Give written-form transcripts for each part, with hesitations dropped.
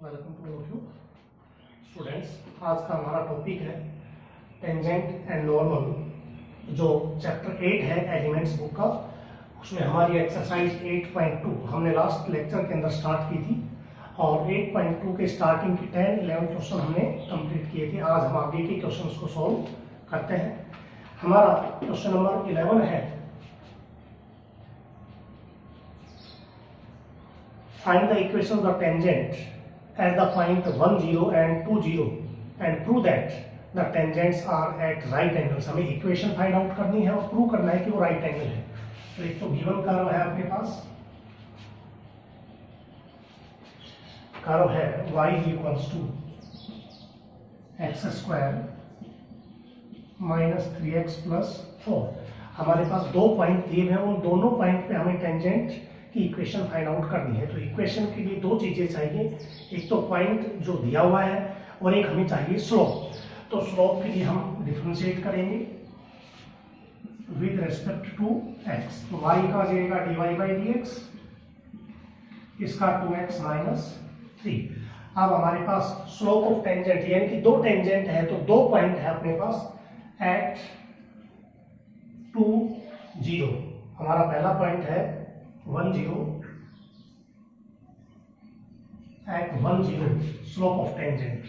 Welcome to all of you students. आज का हमारा टॉपिक है टेंजेंट एंड नॉर्मल, जो चैप्टर 8 है एलिमेंट्स बुक का। उसमें हमारी एक्सरसाइज 8.2 हमने लास्ट लेक्चर के अंदर स्टार्ट की थी और 8.2 के स्टार्टिंग की 10-11 क्वेश्चन हमने कंप्लीट किए थे। आज हम आगे के क्वेश्चंस को सॉल्व करते हैं। हमारा क्वेश्चन नंबर 11 है, find the equation of the tangent at the point 1, 0 and 2, 0 and prove that the tangents are at right angles। हमें इक्वेशन फाइंड आउट करनी है और प्रूव करना है कि वो राइट एंगल है। तो एक तो गिवन कर्व है आपके पास, कर्व है y equals to x square minus 3x plus 4। हमारे पास दो पॉइंट दिए हैं, उन दोनों पॉइंट पे हमें टेंजेंट की इक्वेशन फाइंड आउट करनी है। तो इक्वेशन के लिए दो चीजें चाहिए, एक तो पॉइंट जो दिया हुआ है और एक हमें चाहिए स्लोप। तो स्लोप के लिए हम डिफरेंशिएट करेंगे विद रेस्पेक्ट टू x। तो y का आ जाएगा dy/dx, इसका 2x माइनस 3। अब हमारे पास स्लोप ऑफ टेंजेंट यानी कि दो टेंजेंट है, तो दो पॉइंट है अपने पास एट 2, 0। हमारा पहला पॉइंट है 1, 0 at 1, 0 स्लोप ऑफ टेंजेंट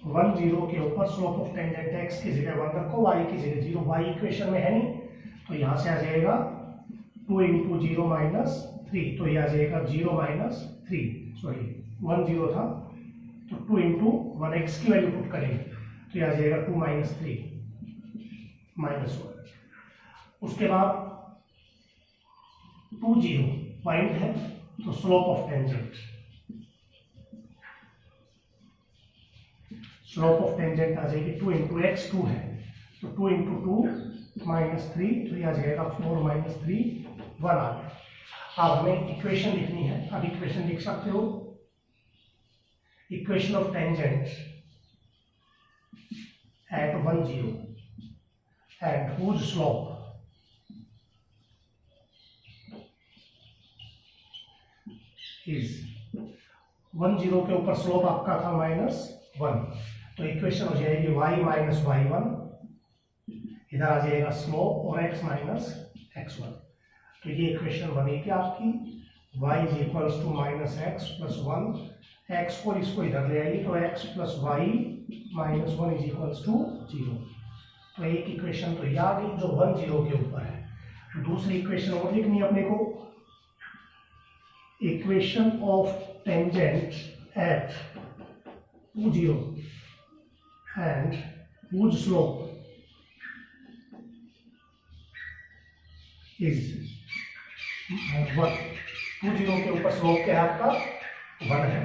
1, 0 के ऊपर स्लोप ऑफ टेंजेंट x की जगह 1 रखो, y की जगह 0। y इक्वेशन में है नहीं, तो यहां से आ जाएगा 2 × 0 माइनस 3। तो यह आ जाएगा 0 माइनस 3, सॉरी 1, 0 था तो 2 × 1 x की वैल्यू पुट करेंगे तो यह आ जाएगा 2 माइनस 3 माइनस 1। उसके बाद 2, 0 पॉइंट है, तो slope of tangent, slope of tangent आ जाएगी 2 × x, 2 है तो 2 × 2 माइनस 3, तो यह आ जाएगा 4 माइनस 3 1 आ गया। अब हमें इक्वेशन लिखनी है। अब इक्वेशन लिख सकते हो, equation of tangent at 1, 0 and whose slope is 1, 0 के ऊपर स्लोप आपका था -1। तो इक्वेशन हो जाएगी y माइनस y1, इधर आ जाएगा स्लोप और x माइनस x1। तो ये इक्वेशन बनेगी आपकी y is equals to -x plus 1। x को इसको इधर ले आएगी तो x प्लस y minus 1 is equals to 0। तो एक इक्वेशन तो ये आ गई जो 1, 0 के ऊपर है। दूसरी इक्वेशन और लिखनी है अपने को, equation of tangent at 2, 0 and whose slope is 1। 2, 0 के ऊपर स्लोप क्या है आपका 1 है,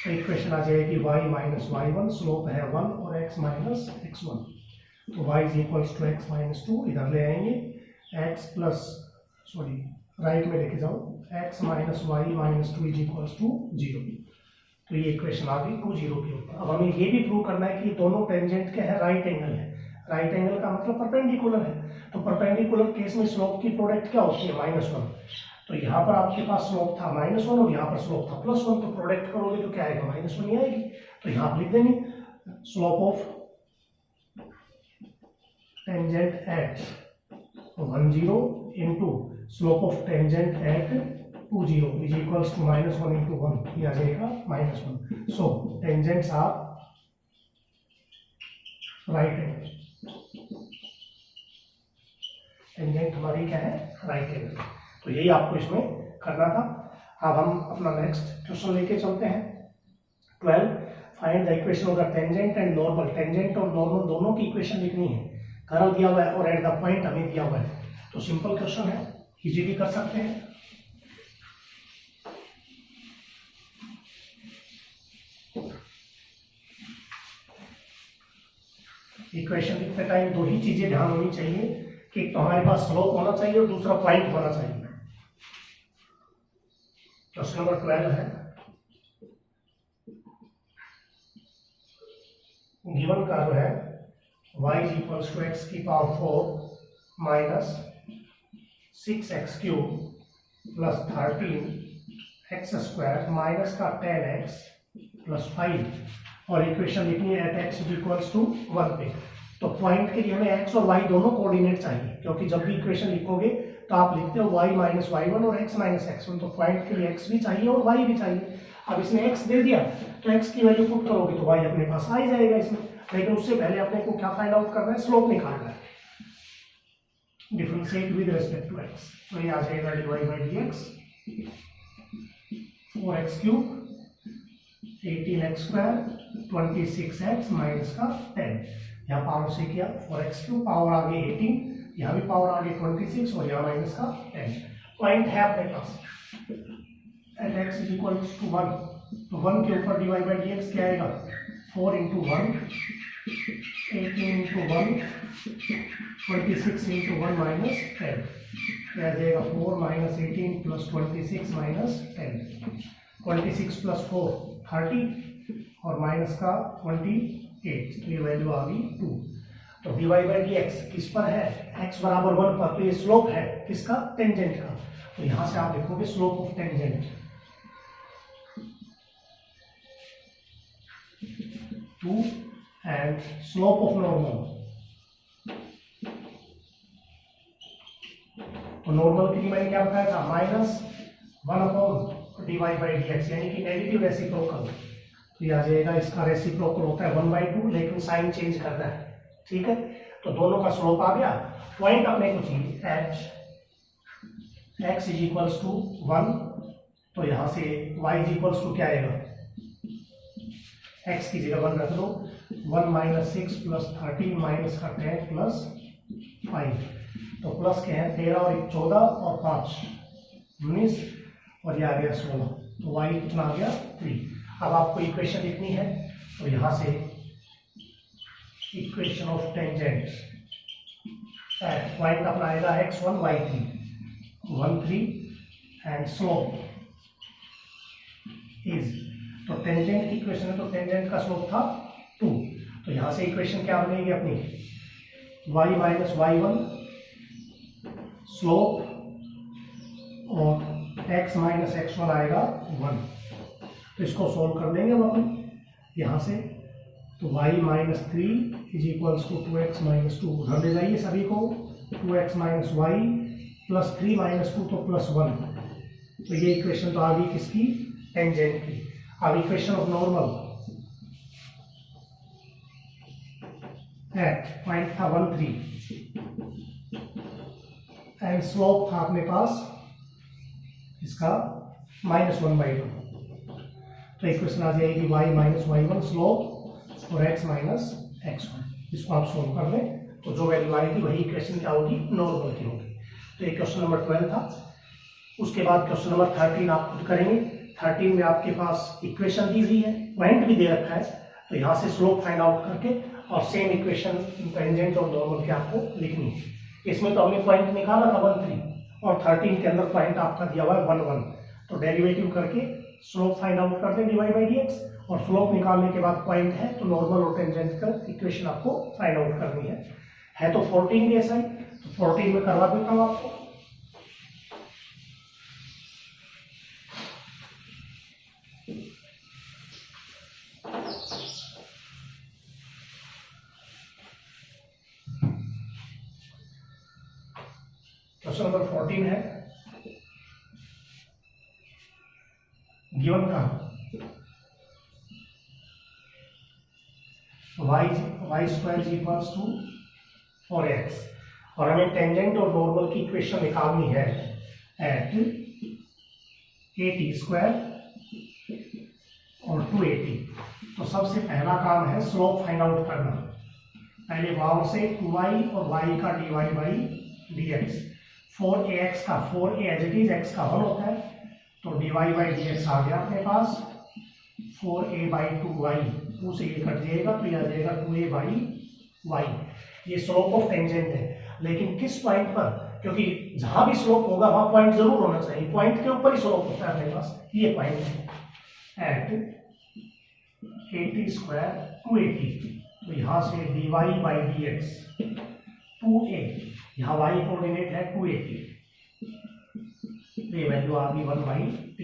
तो इक्वेशन आ जाएगी y माइनस y1, स्लोप है 1 और x माइनस x1। तो y is equals to x minus 2, इधर ले आएंगे x प्लस, सॉरी राइट में लेके जाओ, x minus y minus 2 is equals to 0। तो ये इक्वेशन आ गई 2, 0 के ऊपर। अब हमें ये भी प्रूव करना है कि दोनों टेंजेंट क्या है, राइट एंगल है। राइट एंगल का मतलब परपेंडिकुलर है, तो परपेंडिकुलर केस में स्लोप की प्रोडक्ट क्या होती है -1। तो यहाँ पर आपके पास स्लोप था -1 और यहाँ पर स्लोप था +1, तो प्रोडक्ट करोगे तो क्या आएगा -1 ही आएगी। तो यहाँ आप लिख देंगे slope of tangent at 1, 0 into slope of tangent at 2, 0 is equals to -1 × 1, ये आ जाएगा -1। So tangents are right angle, tangent हमारी क्या है, राइट एंगल। तो यही आपको इसमें करना था। अब हम अपना नेक्स्ट क्वेश्चन लेके चलते हैं। 12 find the equation of the tangent and normal. Tangent और नॉर्मल दोनों की इक्वेशन लिखनी है। कर्व दिया हुआ है और एट द पॉइंट हमें दिया हुआ है, तो सिंपल क्वेश्चन है, इजीली कर सकते हैं। इक्वेशन लिखते टाइम दो ही चीजें ध्यान होनी चाहिए कि एक तो हमारे पास स्लोप होना चाहिए और दूसरा पॉइंट होना चाहिए। क्वेश्चन नंबर 12 है, गिवन कर्व है y is equals to x की power 4 minus 6x³ plus 13x² minus का 10x प्लस 5 और इक्वेशन लिखनी है एट x इक्वल्स टू 1 पे। तो पॉइंट के लिए हमें x और y दोनों कोऑर्डिनेट चाहिए, क्योंकि जब भी इक्वेशन लिखोगे तो आप लिखते हो y माइनस y1 और x माइनस x1, तो पॉइंट के लिए x भी चाहिए और y भी चाहिए। अब इसने x दे दिया तो x की वैल्यू पुट करोगे तो y अपने पास आ ही जाएगा इसमें, लेकिन उससे पहले अपने को क्या फाइंड आउट करना है, स्लोप निकालना है, differentiate with respect to x। तो ये आ जाएगा dy by dx 4x³ 18x² 26x minus का 10, यहाँ पावर से किया 4x³ पावर आ गई 18, यहाँ भी पावर आ गई 26 और यहाँ माइनस का 10। पॉइंट है अपने पास at x is equal to 1, तो 1 के ऊपर dy बाई dx क्या आएगा, 4 इंटू 1 18 इंटू 1 26 इंटू 1 माइनस 10, क्या आ जाएगा 4 माइनस 18 प्लस 26 माइनस 10, 26 प्लस 4 30 और माइनस का 28, तो ये वैल्यू आ गई 2। तो dy बाई dx किस पर है, x बराबर 1 पर, तो ये स्लोप है किसका, टेंजेंट का। तो यहां से आप लिखोगे slope of tangent 2 and slope of normal, तो नॉर्मल के लिए मैंने क्या बताया था, माइनस 1 dy बाई dx, यानी कि नेगेटिव रेसिप्रोकल। तो ये आ जाएगा, इसका रेसिप्रोकल होता है 1/2, लेकिन साइन चेंज करना है, ठीक है। तो दोनों का स्लोप आ गया। पॉइंट अपने को चाहिए at x is equals to 1, तो यहां से y इज इक्वल्स टू क्या आएगा, x की जगह 1 रख दो, 1 माइनस 6 प्लस 13 माइनस का 10 प्लस 5, तो प्लस के हैं 13 और 14 और 5 19 और ये आ गया 16, तो y कितना आ गया 3। अब आपको इक्वेशन लिखनी है, तो यहां से equation of tangent eight point अपना आएगा x1 y3 1 3 and slope is, तो टेंजेंट की इक्वेशन है तो टेंजेंट का स्लोप था 2, तो यहां से इक्वेशन क्या बनेगी अपनी, y माइनस y1 स्लोप और x माइनस x1 आएगा 1, तो इसको सोल्व कर देंगे हम अपन यहां से। तो y minus 3 is equals to 2x minus 2, उधर ले जाइए सभी को, 2x minus Y plus 3 minus 2 तो प्लस 1, तो ये इक्वेशन तो आ गई किसकी, टेंजेंट की। अब equation of normal at point था 1 3 एंड स्लोप था अपने पास इसका -1/2, तो इक्वेशन आ जाएगी y माइनस y1 स्लोप और x माइनस x1, इसको आप सोल्व कर लें तो जो वैल्यू आएगी वही इक्वेशन क्या होगी, नॉर्मल की होगी। तो ये क्वेश्चन नंबर 12 था। उसके बाद क्वेश्चन नंबर 13 आप खुद करेंगे। 13 में आपके पास इक्वेशन दी हुई है, पॉइंट भी दे रखा है, तो यहाँ से स्लोप फाइंड आउट करके और सेम इक्वेशन टेंजेंट और नॉर्मल की आपको लिखनी है। इसमें तो हमने पॉइंट निकाला था 1 3 और 13 के अंदर पॉइंट आपका दिया हुआ है 1 1, तो डेरिवेटिव करके स्लोप फाइंड आउट कर दें dy बाई dx, और स्लोप निकालने के बाद पॉइंट है तो नॉर्मल और टेंजेंट का इक्वेशन आपको फाइंड आउट करनी है तो 14 भी ऐसा ही, तो 14 में करवा देता हूं आपको। क्वेश्चन नंबर 14 है, गिवन का y square is equals to 4x, और हमें टेंजेंट और नॉर्मल की इक्वेशन निकालनी है एट at² और 2at। तो सबसे पहला काम है स्लोप फाइंड आउट करना। पहले वाव से 2y और y का dy बाई dx, 4ax का 4a as it is x का 1 होता है, तो dy बाई dx आ गया अपने पास 4a बाई 2y, 2 से ये कट जाएगा तो ये आ जाएगा 2a बाई y। ये स्लोप ऑफ टेंजेंट है, लेकिन किस पॉइंट पर, क्योंकि जहां भी स्लोप होगा वहां पॉइंट जरूर होना चाहिए, पॉइंट के ऊपर ही स्लोप होता है अपने पास, ये पॉइंट है एट at² 2at, तो यहां से dy बाई dx 2a, यहाँ y कोऑर्डिनेट है 2at, तो ये वैल्यू आ गई 1/t।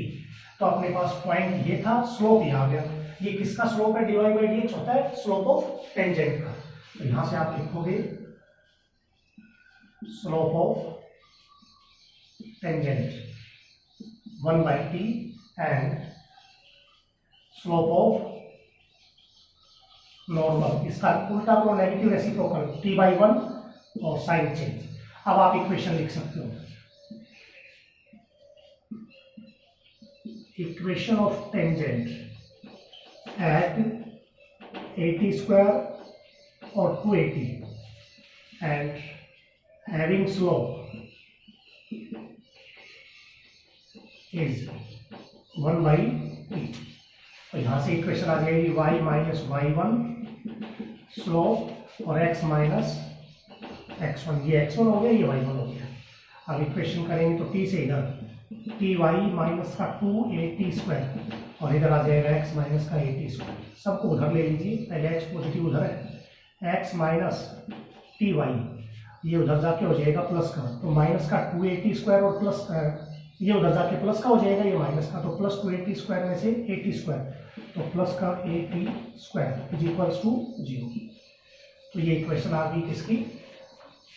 तो अपने पास पॉइंट ये था, स्लोप ये आ गया। ये किसका स्लोप है? dy/dx होता है स्लोप ऑफ टेंजेंट का। तो यहां से आप लिखोगे slope of tangent 1/t and slope of normal, इसका उल्टा करो नेगेटिव रेसिप्रोकल t/1 और साइन चेंज। अब आप इक्वेशन लिख सकते हो, equation of tangent eight 80 square or 280 and having slope is 1/t। तो यहां से इक्वेशन आ जाएगी y माइनस y1 स्लोप और x माइनस x1। ये x1 हो गया, ये y1 हो गया। अब इक्वेशन करेंगे तो t से इधर टी वाई माइनस का 280 स्क्वायर और इधर आ जाएगा x माइनस का 80 स्क्वायर। सबको उधर ले लीजिए, पहले x पॉजिटिव उधर है, x माइनस टी वाई ये उधर जाके हो जाएगा प्लस का, तो माइनस का 280 स्क्वायर और प्लस ये उधर जाके प्लस का हो जाएगा, ये माइनस का, तो प्लस 280 स्क्वायर में से 80 स्क्वायर, तो प्लस का 80 स्क्वायर इज इक्वल्स टू 0। तो ये इक्वेशन आ गई किसकी?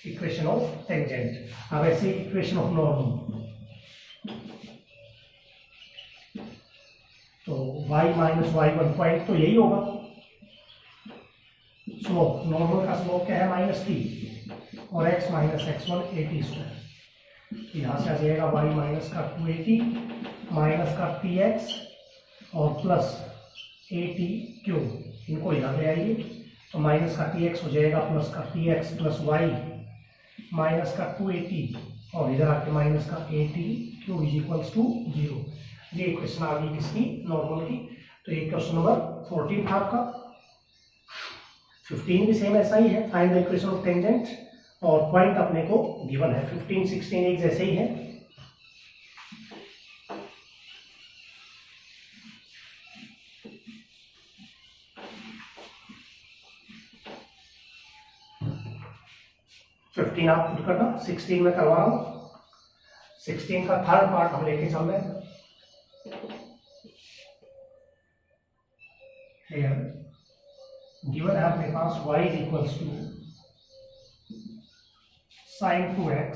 Equation of tangent. अब ऐसे इक्वेशन ऑफ नॉर्मल, तो y माइनस y1 पॉइंट तो यही होगा। स्लोप, नॉर्मल का स्लोप क्या है? -t और x माइनस x1 80 स्क्वायर। यहाँ से आ जाएगा y माइनस का 280 माइनस का tx और प्लस 80 क्यूब, इनको यहाँ ले आइए तो माइनस का tx हो जाएगा प्लस का tx प्लस y माइनस का 280 और इधर आके माइनस का 80 क्यूब इज इक्वल्स टू 0। ये इक्वेशन आ गई किसकी? नॉर्मल की। तो ये क्वेश्चन नंबर 14 था आपका। 15 भी सेम ऐसा ही है, find the equation of tangent, और पॉइंट अपने को गिवन है। 15, 16 एक जैसे ही है। फिफ्टीन आप पुट करना, 16 में करवा रहा हूं। 16 का थर्ड पार्ट हम लेके चल रहे हैं। Here, given है अपने पास y is equals to sin 2x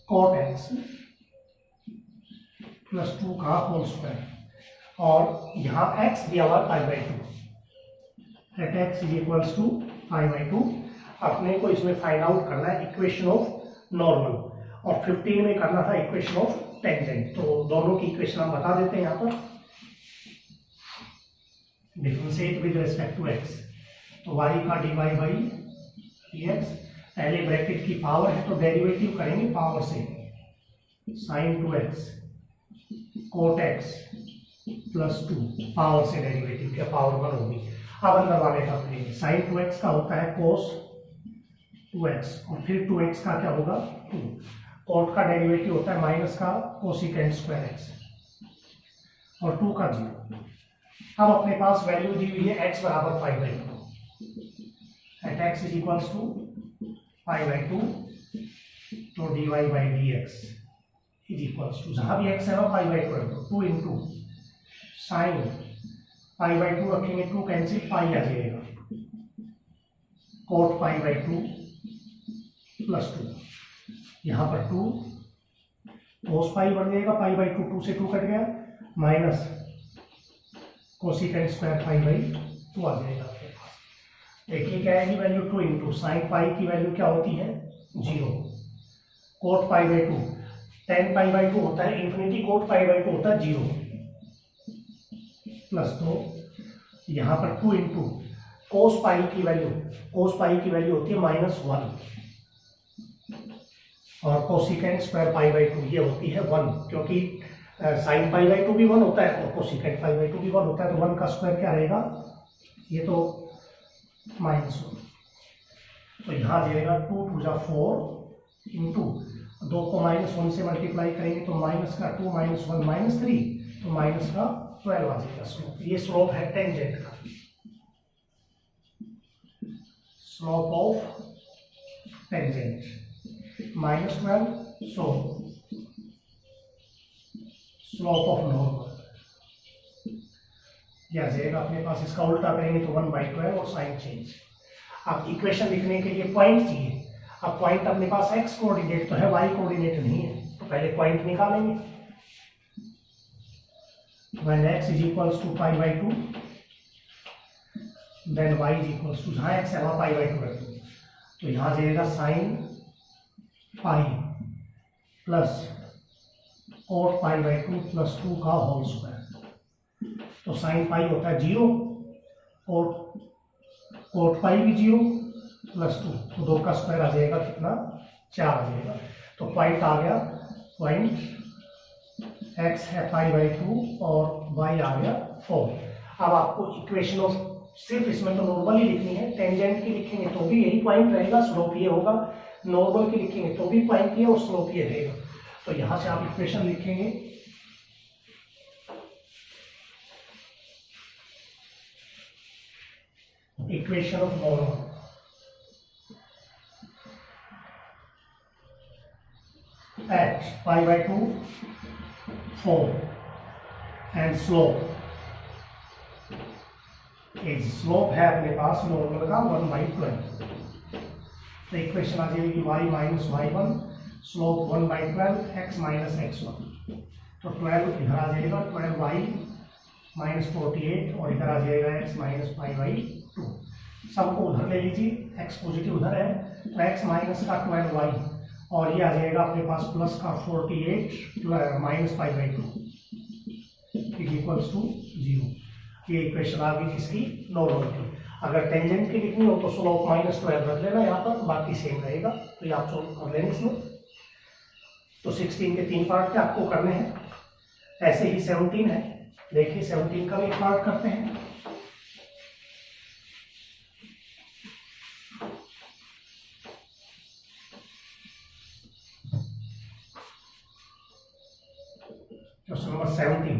cot x plus 2 का होल स्क्वायर, और यहाँ x दिया हुआ π/2 at x is equals to π/2। अपने को इसमें फाइंड आउट करना है इक्वेशन ऑफ नॉर्मल, और 15 में करना था इक्वेशन ऑफ टेंजेंट। तो दोनों की इक्वेशन हम बता देते हैं यहाँ पर। Differentiate with respect to x, तो y का dy/dx, पहले ब्रैकेट की पावर है तो डेरिवेटिव करेंगे पावर से, sin 2x cot x plus 2 power से डेरिवेटिव क्या पावर 1 होगी। अब अंदर वाले का करेंगे, sin 2x का होता है cos 2x और फिर 2x का क्या होगा 2, cot का डेरिवेटिव होता है माइनस का कोसिकेंट स्क्वायर x और 2 का 0। अब अपने पास वैल्यू दी हुई है x बराबर π/2, at x is equals to π/2, तो dy/dx इज इक्वल्स टू, जहां भी x है ना π/2 है, 2 इंटू साइन π/2 रखेंगे, 2 कैंसिल, पाई आ जाएगा, कोट π/2 प्लस 2, यहाँ पर 2 कोस पाई बन जाएगा, π/2 2 से 2 कट गया, माइनस कोसिकेंट स्क्वायर π/2 आ जाएगा आपके पास। देखिए क्या आएगी वैल्यू, 2 इंटू साइन पाई की वैल्यू क्या होती है 0, कोट π/2 tan π/2 होता है इन्फिनिटी, कोट π/2 होता है 0 प्लस 2, यहाँ पर 2 इंटू कोस पाई की वैल्यू, कोस पाई की वैल्यू होती है -1 और कोसिकेंट स्क्वायर π/2 ये होती है 1, क्योंकि साइन π/2 भी 1 होता है और कोसिकेंट π/2 भी 1 होता है, तो 1 का स्क्वायर क्या रहेगा, ये तो -1, तो यहाँ आ जाएगा 2 2 जा 4 इंटू 2 को -1 से मल्टीप्लाई करेंगे तो माइनस का 2 -1 -3, तो माइनस का 12 आ जाएगा स्लोप। ये स्लोप है टेंजेंट का, slope of tangent. -12, so slope of normal यह आ जाएगा अपने पास। इसका उल्टा करेंगे तो 1/12 और साइन चेंज। अब इक्वेशन लिखने के लिए पॉइंट चाहिए। अब पॉइंट अपने पास एक्स कोऑर्डिनेट तो है, वाई कोऑर्डिनेट नहीं है, तो पहले पॉइंट निकालेंगे। when x is equals to π/2 then y is equals to, जहाँ x है वहाँ π/2 रख दो, तो यहाँ जाएगा sine pi plus cot π/2 plus 2 का होल स्क्वायर। तो साइन पाई होता है 0, कोट पाई भी 0 प्लस 2, तो 2 का स्क्वायर आ जाएगा कितना, 4 आ जाएगा। तो पॉइंट आ गया, पॉइंट x है π/2 और y आ गया 4। अब आपको इक्वेशन ऑफ सिर्फ इसमें तो नॉर्मल ही लिखनी है, टेंजेंट की लिखेंगे तो भी यही पॉइंट रहेगा, स्लोप ये होगा, नॉर्मल की लिखेंगे तो भी पॉइंट ये और स्लोप ये रहेगा। तो यहां से आप इक्वेशन लिखेंगे equation of normal at π/2 4 and slope slope है अपने पास नॉर्मल का 1/12। तो इक्वेशन आ जाएगी y minus y1 slope 1/12 x minus x1। तो 12 इधर आ जाएगा 12y माइनस 48 और इधर आ जाएगा x माइनस π/2। सबको उधर ले लीजिए, x पॉजिटिव उधर है तो x माइनस का 12y और ये आ जाएगा अपने पास प्लस का 48 माइनस π/2 इज इक्वल्स टू 0। ये इक्वेशन आ गई किसकी, नॉर्मल की। अगर टेंजेंट की लिखनी हो तो स्लोप -12 रख लेना यहाँ पर, बाकी सेम रहेगा। तो ये आप सॉल्व कर लेंगे इसमें। तो 16 के 3 पार्ट थे, आपको करने हैं। ऐसे ही 17 है, देखिए 17 का भी एक पार्ट करते हैं। क्वेश्चन नंबर 17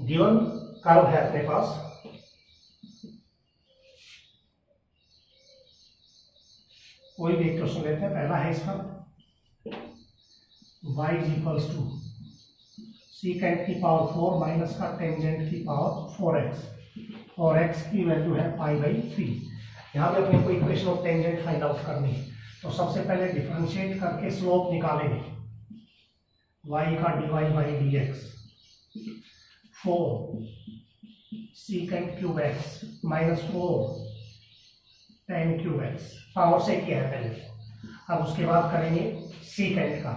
गिवन कर्व है अपने पास, कोई भी एक क्वेश्चन लेते हैं। पहला है इसका y is equals to secant की पावर 4 माइनस का टेंजेंट की पावर 4x और x की वैल्यू है π/3। यहाँ पे अपने को equation of tangent find out करनी है। तो सबसे पहले डिफरेंशिएट करके स्लोप निकालेंगे, y का dy/dx 4 secant cube x minus 4 tan cube x, power से किया है पहले। अब उसके बाद करेंगे सीकेंट का,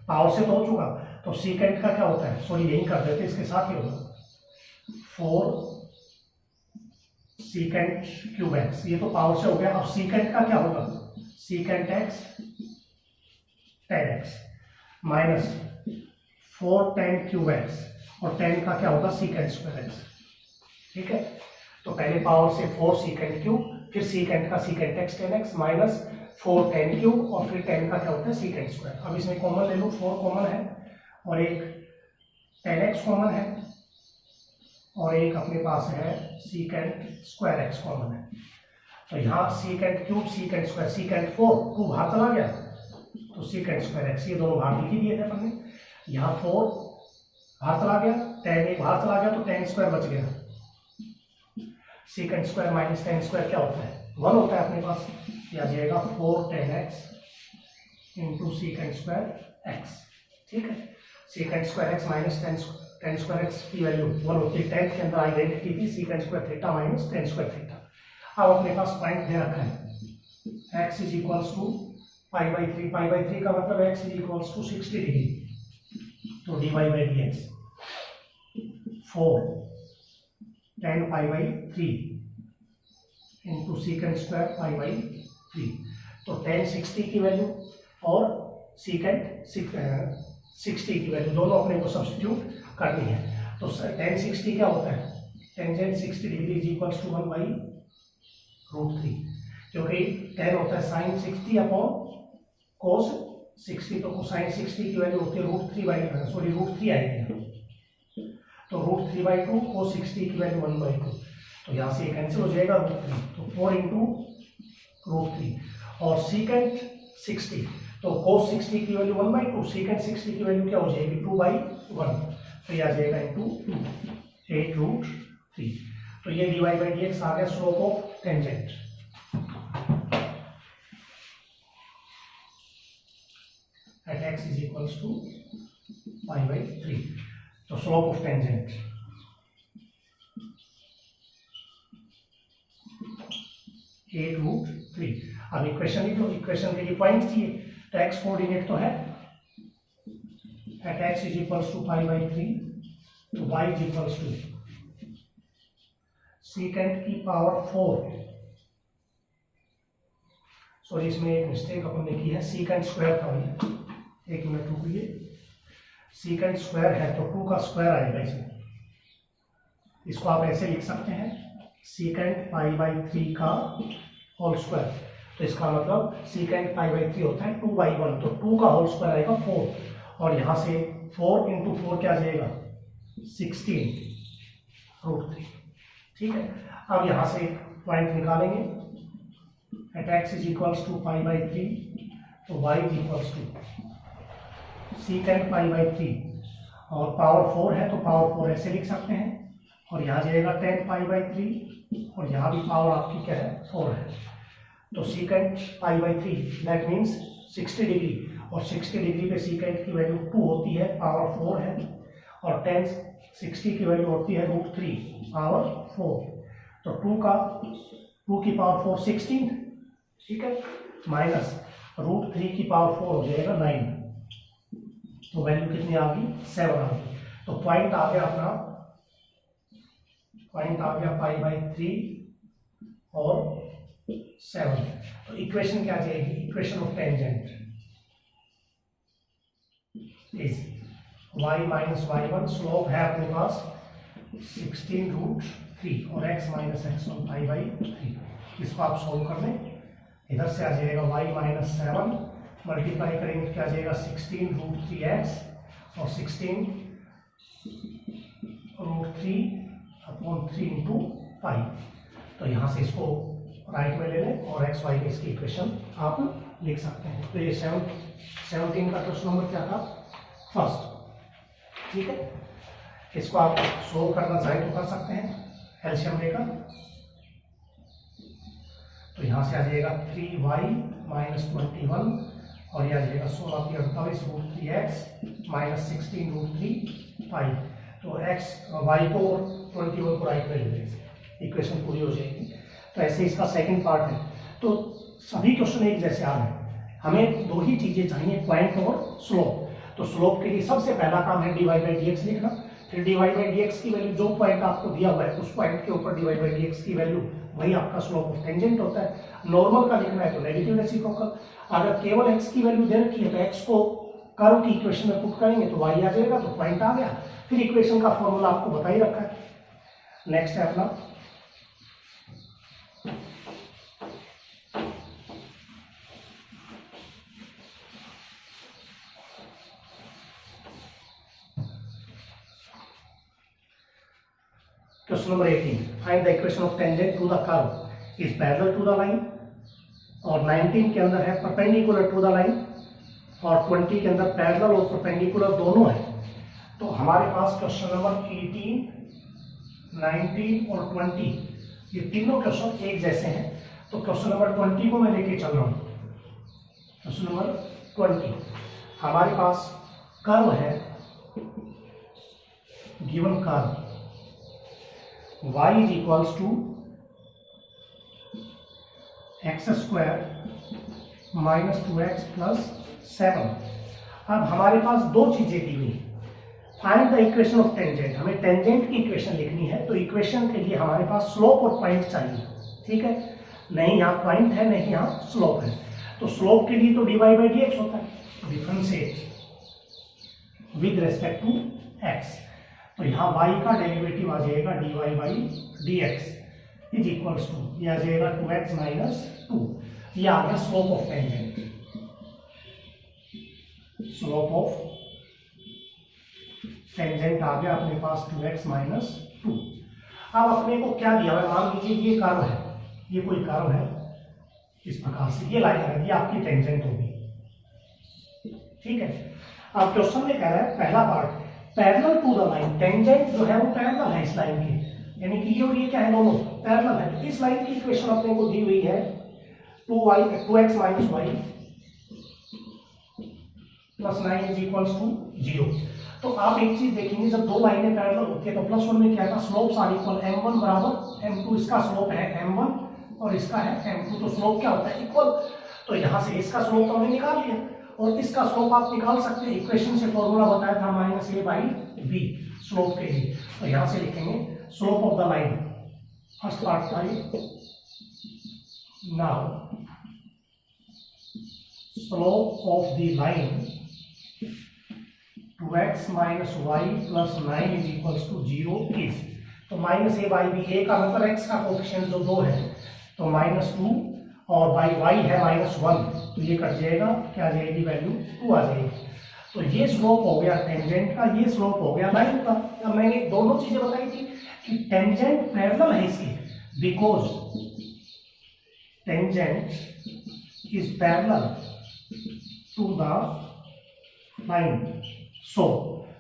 पावर से तो हो चुका, तो सीकेंट का क्या होता है, सॉरी यही कर देते इसके साथ ही होगा 4 सीकेंट क्यूब x, ये तो पावर से हो गया। अब सीकेंट का क्या होगा, secant x tan x minus 4 tan cube x और tan का क्या होगा सीकेंट स्क्वायर x। ठीक है, तो पहले पावर से 4 सीकेंट क्यूब, फिर सीकेंट का secant x tan x minus 4 tan cube और फिर tan का क्या होता है सीकेंट स्क्वायर। अब इसमें कॉमन ले लो, 4 कॉमन है और एक tan x कॉमन है और एक अपने पास है सीकेंट स्क्वायर x कॉमन है। तो यहाँ secant cube secant square, secant 4 2 बाहर चला गया तो सीकेंट स्क्वायर x, ये दोनों बाहर लिख ही दिए थे अपन ने। यहाँ 4 बाहर चला गया, tan एक बाहर चला गया तो tan स्क्वायर बच गया। Secant square minus tan square क्या होता है, 1 होता है अपने पास। यह आ जाएगा 4 tan x into secant square x। ठीक है, secant square x minus tan square x की वैल्यू 1 होती है। 10 के अंदर आइडेंटिटी थी secant square theta minus tan square theta. अब अपने पास पॉइंट दे रखा है x इज इक्वल्स टू π/3, π/3 का मतलब x is equals to 60 degree. तो dy/dx 4 tan π/3 into secant square π/3। तो tan 60 की वैल्यू और सीकेंट 60 की वैल्यू दोनों अपने को सब्स्टिट्यूट करनी है। तो tan 60 क्या होता है, tangent 60 degree is equals to 1/√3, क्योंकि tan होता है साइन 60 अपॉन कोस 60, तो कोसाइन 60 की वैल्यू होती है √3 आएगी, तो √3/2 cos 60 की वैल्यू 1/2। तो यहाँ से कैंसिल हो जाएगा √3, तो 4 इंटू √3 और सीकेंट 60, तो cos 60 की वैल्यू 1/2, secant 60 की वैल्यू क्या हो जाएगी 2/1, तो ये आ जाएगा इंटू 8√3। तो ये dy/dx आ गया slope of tangent. At x is equals to π/3, तो स्लोप ऑफ टेंजेंट 8√3। अब इक्वेशन लिख लो, इक्वेशन के लिए पॉइंट चाहिए, तो x कोऑर्डिनेट तो है, at x is equals to π/3, तो y is equals to secant की पावर 4, सॉरी इसमें एक मिस्टेक अपन ने की है, सीकेंट स्क्वायर था ये, एक मिनट रुकिए, सीकेंट स्क्वायर है तो 2 का स्क्वायर आएगा इसमें, इसको आप ऐसे लिख सकते हैं सीकेंट π/3 का होल स्क्वायर, तो इसका मतलब सीकेंट π/3 होता है 2/1, तो 2 का होल स्क्वायर आएगा 4, और यहाँ से 4 × 4 क्या आ जाएगा 16√3, ठीक है। अब यहाँ से पॉइंट निकालेंगे, at x is equals to π/3, तो y is equals to secant π/3, और पावर 4 है तो पावर 4 ऐसे लिख सकते हैं, और यहाँ जाएगा 10 π/3, और यहाँ भी पावर आपकी क्या है 4 है, तो सीकेंट π/3 दैट मीन्स 60 डिग्री, और 60 डिग्री पे सीकेंट की वैल्यू 2 होती है, पावर 4 है, और 10 60 की वैल्यू होती है √3 पावर 4, तो 2 की पावर 4 16, ठीक है, माइनस √3 की पावर 4 हो जाएगा 9, तो वैल्यू कितनी आ गई 7 आ गई, तो पॉइंट आ गया अपना, पॉइंट आ गया π/3 और 7, तो इक्वेशन क्या जाएगी, equation of tangent is y - y1, slope है अपने पास 16√3 और x - x1 π/3, इसको आप सोल्व कर लें, इधर से आ जाएगा y - 7 मल्टीप्लाई करेंगे क्या आ जाएगा 16√3x और 16√3 अपॉन 3 × π, तो यहाँ से इसको राइट में ले लें और x y में इसकी इक्वेशन आप लिख सकते हैं। तो ये 17 का क्वेश्चन नंबर क्या था, फर्स्ट, ठीक है। इसको आप सोल्व करना चाहें तो कर सकते हैं एलसीएम लेकर, तो यहाँ से आ जाएगा 3y - 21 और यह आ जाएगा 16 की 48 √3x - 16√3 π, तो x y को 21 को राइट में ले लेंगे, इक्वेशन पूरी हो जाएगी। तो ऐसे इसका सेकंड पार्ट है, तो सभी क्वेश्चन एक जैसे आ रहे, हमें दो ही चीजें चाहिए, पॉइंट और स्लोप। तो स्लोप के लिए सबसे पहला काम है dy/dx लिखना, फिर dy/dx की वैल्यू जो पॉइंट आपको दिया हुआ है उस पॉइंट के ऊपर dy/dx की वैल्यू, वही आपका स्लोप ऑफ टेंजेंट होता है। नॉर्मल का लिखना है तो नेगेटिव रेसिप्रोकल, अगर केवल x की वैल्यू दे रखी है तो x को कर्व की इक्वेशन में पुट करेंगे तो y आ जाएगा, तो पॉइंट आ गया, फिर इक्वेशन का फॉर्मूला आपको बता ही रखा है। नेक्स्ट है अपना question number 18, find the equation of tangent to the curve is parallel to the line, और 19 के अंदर है परपेंडिकुलर टू द लाइन, और 20 के अंदर पैरेलल और परपेंडिकुलर दोनों है। तो हमारे पास क्वेश्चन नंबर 18, 19 और 20 ये तीनों क्वेश्चन एक जैसे हैं, तो क्वेश्चन नंबर 20 को मैं लेके चल रहा हूँ। क्वेश्चन नंबर 20 हमारे पास कर्व है, given curve y is equals to x² - 2x + 7। अब हमारे पास दो चीजें दी हुई, find the equation of tangent, हमें टेंजेंट की इक्वेशन लिखनी है, तो इक्वेशन के लिए हमारे पास स्लोप और पॉइंट चाहिए, ठीक है, नहीं यहाँ पॉइंट है नहीं यहाँ स्लोप है, तो स्लोप के लिए तो dy/dx होता है, differentiate with respect to x, तो यहाँ y का डेरिवेटिव आ जाएगा dy/dx इज इक्वल्स टू, यह आ जाएगा 2x - 2, यह आ गया slope of tangent, slope of tangent आ गया अपने पास 2x - 2। अब अपने को क्या दिया है, मान लीजिए ये कर्व है, ये कोई कर्व है इस प्रकार से, ये लाइन है, ये आपकी टेंजेंट होगी, ठीक है। अब क्वेश्चन में कह रहा है पहला part, parallel to the line, tangent जो है वो पैरेलल है इस लाइन के, यानी कि ये और ये क्या है, दोनों पैरेलल है। तो इस लाइन की इक्वेशन अपने को दी हुई है 2x minus Y plus 9 is equals to 0। तो आप एक चीज देखेंगे, जब दो लाइनें पैरेलल होती है तो प्लस 1 में क्या है, स्लोप्स आर इक्वल, m1 बराबर m2, इसका स्लोप है m1 और इसका है m2, तो स्लोप क्या होता है, इक्वल। तो यहाँ से इसका स्लोप तो हमने निकाल लिया और इसका स्लोप आप निकाल सकते हैं, इक्वेशन से फॉर्मूला बताया था minus a by B slope के लिए। तो यहाँ से लिखेंगे slope of the line, first part का ये, now slope of the line 2x minus Y plus 9 is equals to 0 is, तो minus a by B, a का मतलब x का कोफिशिएंट जो 2 है, तो माइनस 2 और बाई y है माइनस 1, तो ये कट जाएगा, क्या आ जाएगी वैल्यू 2 आ जाएगी। तो ये स्लोप हो गया टेंजेंट का, ये स्लोप हो गया लाइन का। अब मैंने दोनों चीजें बताई थी कि टेंजेंट पैरेलल है इसके, because tangent is parallel to the line, so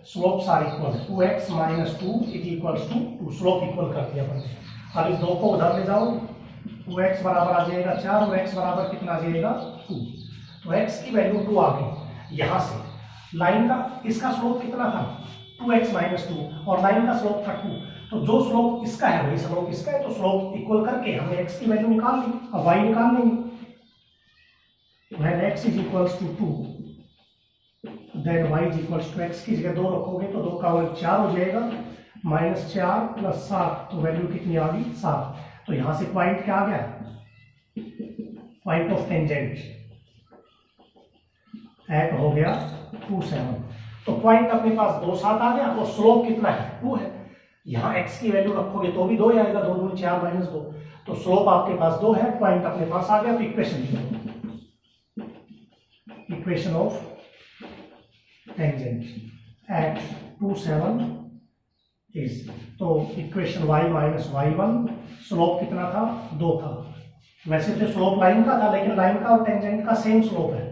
slopes are equal, 2x minus 2 is equals to 2, slope equal कर दिया अपन। अब इस दो को उधर ले जाओ, 2x बराबर आ जाएगा 4 और x बराबर कितना आ जाएगा 2, तो x की वैल्यू 2 आ गई। यहाँ से लाइन का इसका स्लोप कितना था 2x माइनस 2 और लाइन का स्लोप था 2, तो जो स्लोप इसका है वही स्लोप इसका है, तो स्लोप इक्वल करके हमने x की वैल्यू निकाल ली। अब y निकाल लेंगे, when x is equals to 2 then y is equals to x की जगह 2 रखोगे तो 2 का वर्ग 4 हो जाएगा, माइनस 4 प्लस 7, तो वैल्यू कितनी आ गई 7। तो यहां से पॉइंट क्या आ गया, पॉइंट ऑफ टेंजेंट एट हो गया 2 7। तो पॉइंट अपने पास 2 7 आ गया और स्लोप कितना है 2 है। यहाँ x की वैल्यू रखोगे तो भी 2 ही आएगा, 2 दूनी 4 माइनस 2, तो स्लोप आपके पास 2 है, पॉइंट अपने पास आ गया। तो इक्वेशन लिखो, equation of tangent at 2 7 is, तो equation y minus y1, slope कितना था 2 था। वैसे तो स्लोप लाइन का था, लेकिन लाइन का और टेंजेंट का सेम स्लोप है,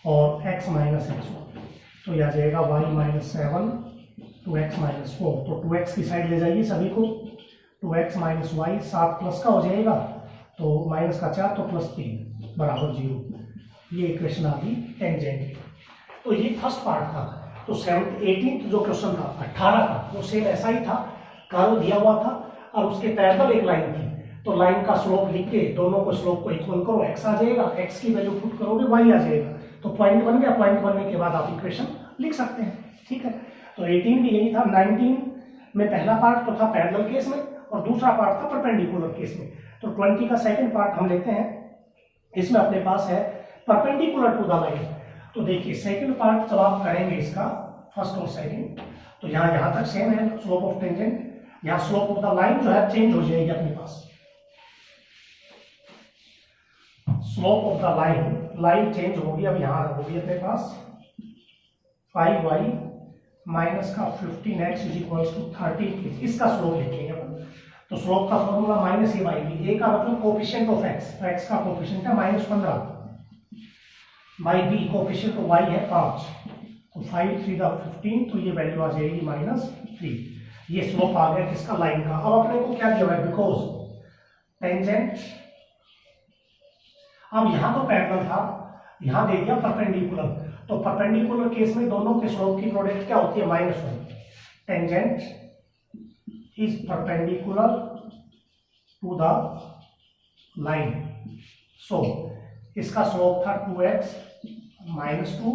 और x माइनस x1, तो यह आ जाएगा y माइनस 7 2x माइनस 4, तो 2x की साइड ले जाइए सभी को, 2x माइनस वाई 7 प्लस का हो जाएगा, तो माइनस का 4 तो प्लस 3 बराबर 0। ये इक्वेशन आ गई टेंजेंट की। तो ये फर्स्ट पार्ट था। तो 18th जो क्वेश्चन था 18 का, वो सेम ऐसा ही था, कर्व दिया हुआ था और उसके पैरेलल एक लाइन थी, तो लाइन का स्लोप लिख के दोनों को स्लोप को इक्वल करो, x आ जाएगा, x की वैल्यू पुट करोगे y आ जाएगा, तो पॉइंट बन गया। पॉइंट बनने के बाद आप इक्वेशन लिख सकते हैं, ठीक है। तो 18 भी यही था। 19 में पहला पार्ट तो था पैरेलल केस में और दूसरा पार्ट था परपेंडिकुलर केस में। तो 20 का सेकंड पार्ट हम लेते हैं, इसमें अपने पास है परपेंडिकुलर टू द लाइन। तो देखिए सेकंड पार्ट जब आप करेंगे इसका, फर्स्ट और सेकंड, तो यहाँ तक सेम है स्लोप ऑफ टेंजेंट, यहाँ स्लोप ऑफ द लाइन जो है चेंज हो जाएगी अपने पास। Slope of the line change होगी, अब यहाँ होगी अपने पास 5y माइनस का 15x इज इक्वल्स टू 30, इसका स्लोप लिखेंगे अपन। तो स्लोप का formula minus A by B, A का मतलब कोफिशिएंट ऑफ x, तो x का कोफिशिएंट है -15 by B, coefficient of y है 5, तो 5 3 15, तो ये वैल्यू आ जाएगी -3। ये स्लोप आ गया किसका, लाइन का। अब अपने को क्या दिया हुआ है, बिकॉज टेंजेंट, अब यहां तो पैरेलल था, यहां दे दिया परपेंडिकुलर, तो परपेंडिकुलर केस में दोनों के स्लोप की प्रोडक्ट क्या होती है -1। Tangent is perpendicular to the line, so इसका स्लोप था 2x -2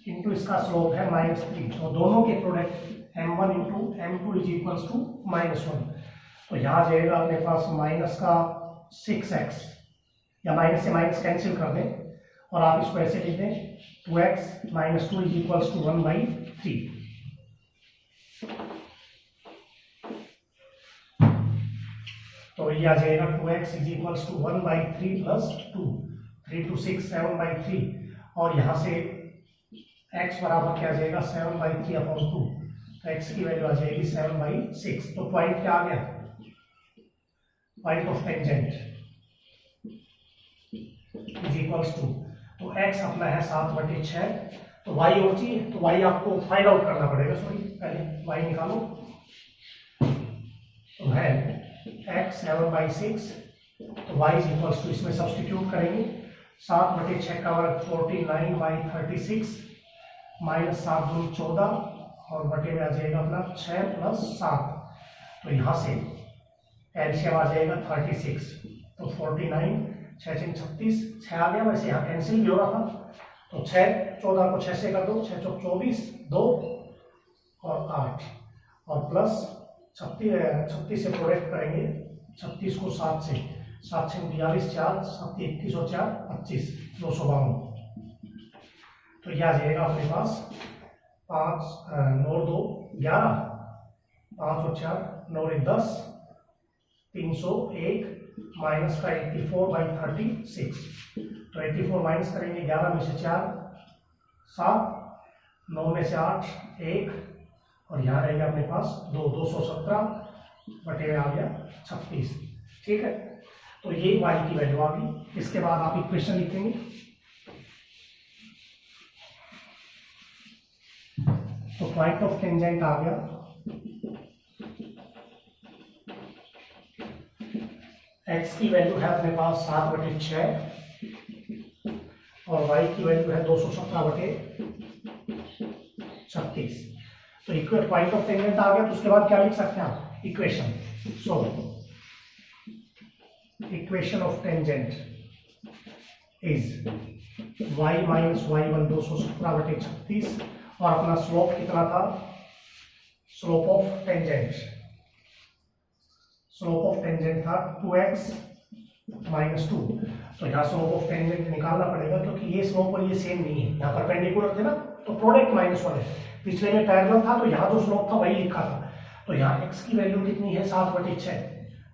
इंटू इसका स्लोप है -3, तो दोनों के product m1 into m2 is equals to -1। तो यहाँ आ जाएगा अपने पास माइनस का 6x, या माइनस से माइनस कैंसिल कर दें और आप इसको ऐसे लिख दें 2x -2 इज इक्वल्स टू 1/3। तो ये आ जाएगा 2x is equals to 1/3 plus 2, 3 2 6 7/3, और यहाँ से x बराबर क्या आ जाएगा 7/3 अपॉन 2, तो x की वैल्यू आ जाएगी 7/6। तो पॉइंट क्या आ गया, point of tangent is equals to, तो x अपना है 7/6, तो y और चाहिए, तो y आपको फाइंड आउट करना पड़ेगा। सॉरी, पहले y निकालो। तो है x 7/6, तो y इज इक्वल्स टू, इसमें सब्सटीट्यूट करेंगे 7/6 का वर्ग 49/36 माइनस 7 दूनी 14 और बटे में आ जाएगा अपना 6 + 7। तो यहाँ से एलसीएम आ जाएगा 36, तो 49 6 × 36 6 आ गया। वैसे यहाँ कैंसिल भी हो रहा था, तो 6 14 को 6 से कर दो, 6 × 24 2 और 8 और प्लस 36 से प्रोडक्ट करेंगे 36 को 7 से, 7 × 42 4 7 21 और 4 25 252। तो यह आ जाएगा अपने पास 5 9 2 11 5 और 4 9 1 10 301 माइनस का 84/36। तो 84 माइनस करेंगे 11 में से 4 7 9 में से 8 1 और यहाँ रहेगा अपने पास 217 बटे में आ गया 36। ठीक है, तो ये y की वैल्यू आ गई। इसके बाद आप इक्वेशन लिखेंगे। तो पॉइंट ऑफ टेंजेंट आ गया x की वैल्यू है अपने पास 7/6 और y की वैल्यू है 217/36। तो इक्वेट पॉइंट ऑफ टेंजेंट आ गया। तो उसके बाद क्या लिख सकते हैं आप, equation. So equation of tangent is y - y1 217/36 और अपना स्लोप कितना था, स्लोप ऑफ टेंजेंट था 2x - 2। तो यहाँ स्लोप ऑफ टेंजेंट निकालना पड़ेगा क्योंकि ये स्लोप और ये सेम नहीं है। यहाँ परपेंडिकुलर थे ना, तो प्रोडक्ट -1 है। पिछले में पैरेलल था, तो यहाँ जो स्लोप था वही लिखा था। तो यहाँ x की वैल्यू कितनी है 7/6,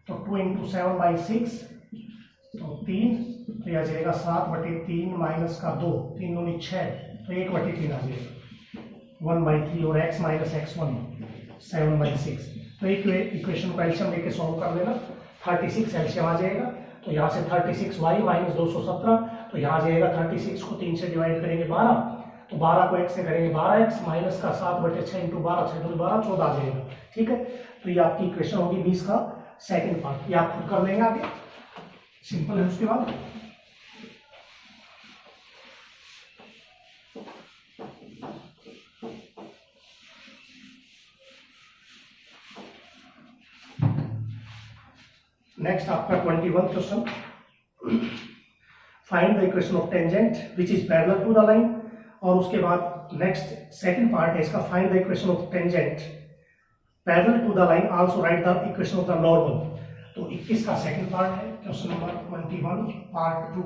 तो 2 × 7/6 तो 3, तो यह आ जाएगा 7/3 माइनस का 2 3 दूनी 6, तो 1/3 आ जाएगा 1/3 और x - x1 7/6। तो एक इक्वेशन को एलसीएम लेके सॉल्व कर लेना। 36 एलसीएम आ जाएगा। तो यहाँ से 36y - 217, तो यहाँ आ जाएगा 36 को 3 से डिवाइड करेंगे 12, तो 12 को 1 से करेंगे 12x माइनस का 7/6 × 12 6 × 12 14 आ जाएगा। ठीक है, तो ये आपकी इक्वेशन होगी 20 का सेकंड पार्ट। ये आप खुद कर लेंगे आगे, सिंपल है। उसके बाद नेक्स्ट आपका 21 question, find the equation of tangent which is parallel to the line. और उसके बाद नेक्स्ट सेकंड पार्ट है इसका, find the equation of tangent parallel to the line, also write the equation of the normal. तो 21 का second part है, question number 21 part 2।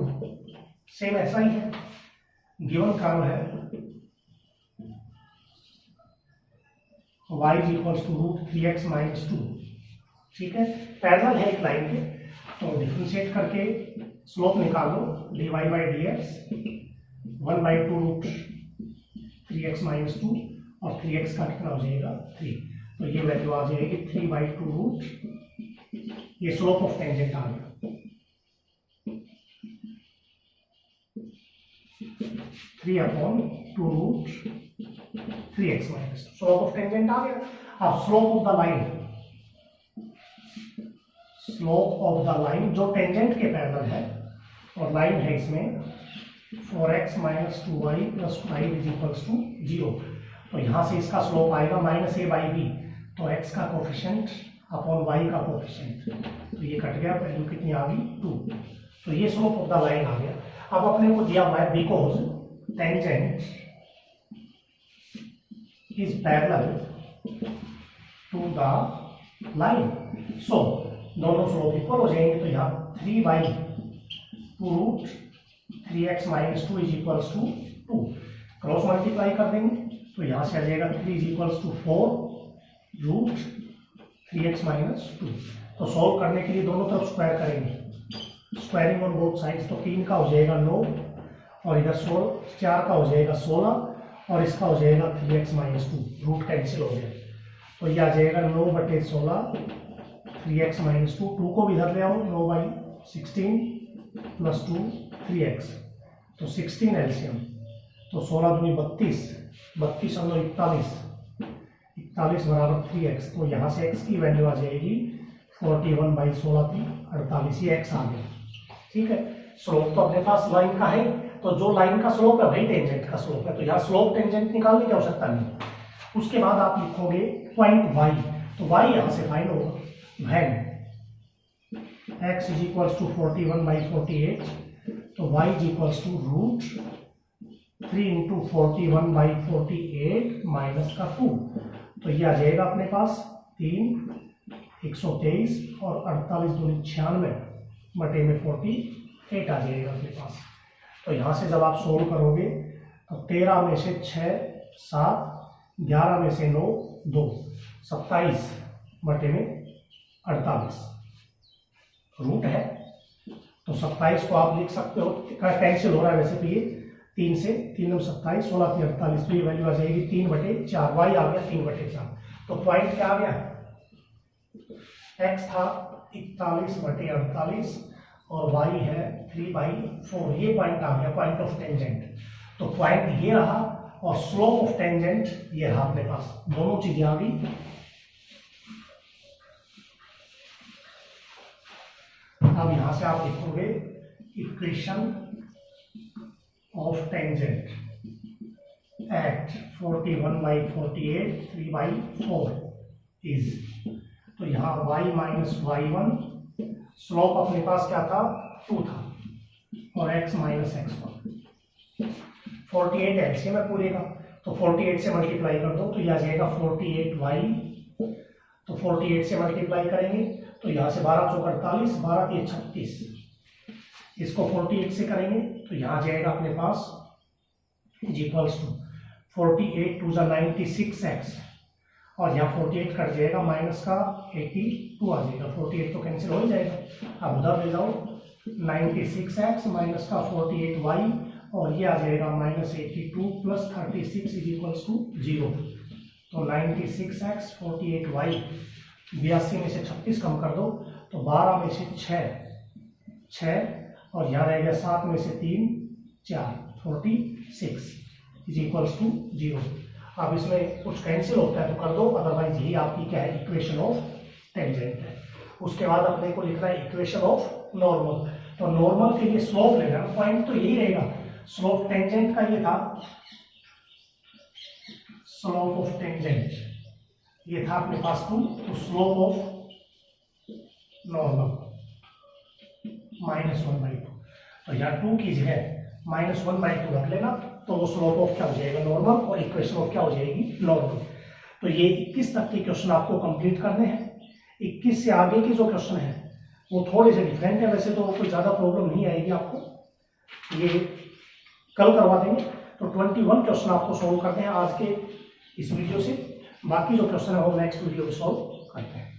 Same ऐसा ही है, गिवन कर्व है y = √3x - 2। ठीक है, पैरेलल है एक लाइन के, तो डिफरेंशिएट करके स्लोप निकाल लो, dy/dx 1/2 √3x - 2 और 3x का कितना हो जाएगा 3, तो ये वैल्यू आ जाएगी 3/2 ये स्लोप ऑफ टेंजेंट आ गया 3/2 √3x - 2 स्लोप ऑफ टेंजेंट आ गया। अब slope of the line, slope of the line जो टेंजेंट के पैरेलल है और लाइन है इसमें 4x - 2y + 5 = 0। तो यहाँ से इसका स्लोप आएगा -a/b, तो x का कोफिशिएंट अपॉन y का कोफिशिएंट, तो ये कट गया, वैल्यू कितनी आ गई 2। तो ये स्लोप ऑफ द लाइन आ गया। अब अपने को दिया हुआ है because tangent is parallel to the line, so दोनों स्लोप इक्वल हो जाएंगे। तो यहाँ 3/2 √3x - 2 = 2, क्रॉस मल्टीप्लाई कर देंगे, तो यहाँ से आ जाएगा 3 = 4 √3x - 2। तो सॉल्व करने के लिए दोनों तरफ स्क्वायर करेंगे, स्क्वायरिंग ऑन बोथ साइड्स, तो 3 का हो जाएगा 9 और इधर 16, 4 का हो जाएगा 16 और इसका हो जाएगा 3x - 2, रूट कैंसिल हो गया। तो ये आ जाएगा 9/16 3x - 2, 2 को भी इधर ले आओ, 9/16 + 2 3x, तो 16 एलसीएम तो 16 दूनी 32, 32 अंदर 41, 41 बराबर 3x। तो यहाँ से x की वैल्यू आ जाएगी 41/16 की 48, ये x आ गया। ठीक है, स्लोप तो अपने पास लाइन का है, तो जो लाइन का स्लोप है वही टेंजेंट का स्लोप है, तो यहाँ स्लोप टेंजेंट निकालने की आवश्यकता नहीं। उसके बाद आप लिखोगे पॉइंट y, तो y यहाँ से फाइंड होगा when x is equals to 41/48, तो y is equals to √3 into 41/48 minus का 2, तो ये आ जाएगा अपने पास 3, 123 और 48 दूनी 96 बटे में 48 आ जाएगा अपने पास। तो यहाँ से जब आप सोल्व करोगे तो 13 में से 6 7, 11 में से 9 2, 27 बटे में 48 रूट है, तो 27 को आप लिख सकते हो, कैंसिल हो रहा है वैसे, तो ये 3 से 3 में 27, 16 की 48, तो ये वैल्यू आ जाएगी 3/4, y आ गया 3/4। तो पॉइंट क्या आ गया, x था 41/48 और y है 3/4, ये पॉइंट आ गया, पॉइंट ऑफ टेंजेंट। तो पॉइंट ये रहा और स्लोप ऑफ टेंजेंट ये रहा अपने पास, दोनों चीजें आ गई। अब यहां से आप लिखोगे equation of tangent eight 41/48 3/4 is, तो यहाँ y माइनस y1, स्लोप अपने पास क्या था 2 था, और x माइनस x1, 48 एलसीएम है पूरे का, तो 48 से मल्टीप्लाई कर दो तो यह आ जाएगा 48y, तो 48 से मल्टीप्लाई करेंगे तो यहाँ से 12 चौक 48, 12 3 36, इसको 48 से करेंगे तो यहाँ जाएगा अपने पास इज इक्वल्स टू 48 2 96x, और यहाँ 48 कट जाएगा, माइनस का 82 आ जाएगा, 48 तो कैंसिल हो ही जाएगा। अब उधर ले जाओ 96x माइनस का 48y, और ये आ जाएगा -82 प्लस 36 इज इक्वल्स टू 0, तो 96x 48y, 82 में से 36 कम कर दो तो 12 में से 6 और यहाँ रह गया 7 में से 3 4, 46 इज इक्वल्स टू 0। अब इसमें कुछ कैंसिल होता है तो कर दो, अदरवाइज यही आपकी क्या है, इक्वेशन ऑफ टेंजेंट है। उसके बाद अपने को लिखना है इक्वेशन ऑफ नॉर्मल, तो नॉर्मल के लिए स्लोप लेना, पॉइंट तो यही रहेगा, स्लोप टेंजेंट का ये था, स्लोप ऑफ टेंजेंट ये था अपने पास 2, तो स्लोप ऑफ नॉर्मल -1/2, तो यहाँ 2 की जगह -1/2 रख लेना, तो वो स्लोप ऑफ क्या हो जाएगा नॉर्मल, और इक्वेशन ऑफ क्या हो जाएगी नॉर्मल। तो ये 21 तक के क्वेश्चन आपको कंप्लीट करने हैं। 21 से आगे के जो क्वेश्चन है वो थोड़े से डिफरेंट है, वैसे तो कोई ज्यादा प्रॉब्लम नहीं आएगी आपको, ये कल करवा देंगे। तो 21 क्वेश्चन आपको सॉल्व करते हैं आज के इस वीडियो से, बाकी जो क्वेश्चन है वो नेक्स्ट वीडियो में सॉल्व करते हैं।